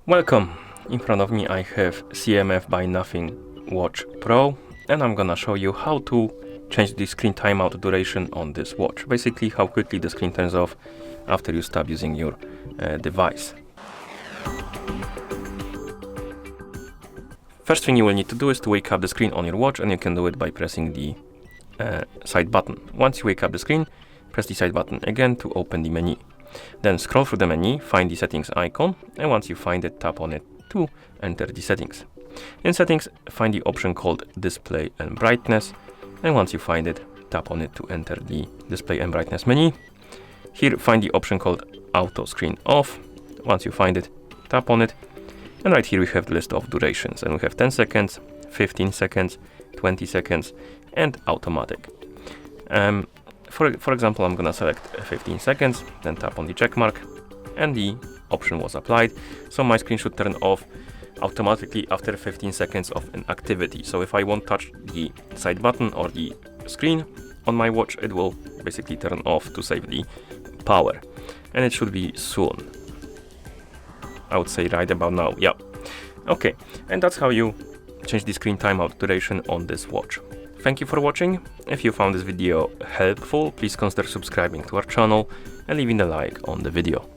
Welcome! In front of me I have CMF by Nothing Watch Pro, and I'm gonna show you how to change the screen timeout duration on this watch. Basically how quickly the screen turns off after you stop using your device. First thing you will need to do is to wake up the screen on your watch, and you can do it by pressing the side button. Once you wake up the screen, press the side button again to open the menu. Then scroll through the menu, find the settings icon, and once you find it, tap on it to enter the settings. In settings, find the option called display and brightness, and once you find it, tap on it to enter the display and brightness menu. Here find the option called auto screen off. Once you find it, tap on it, and right here we have the list of durations, and we have 10 seconds, 15 seconds, 20 seconds, and automatic. For example, I'm gonna select 15 seconds, then tap on the check mark, and the option was applied. So my screen should turn off automatically after 15 seconds of an activity. So if I won't touch the side button or the screen on my watch, it will basically turn off to save the power. And it should be soon. I would say right about now, yeah. Okay, and that's how you change the screen timeout duration on this watch. Thank you for watching. If you found this video helpful, please consider subscribing to our channel and leaving a like on the video.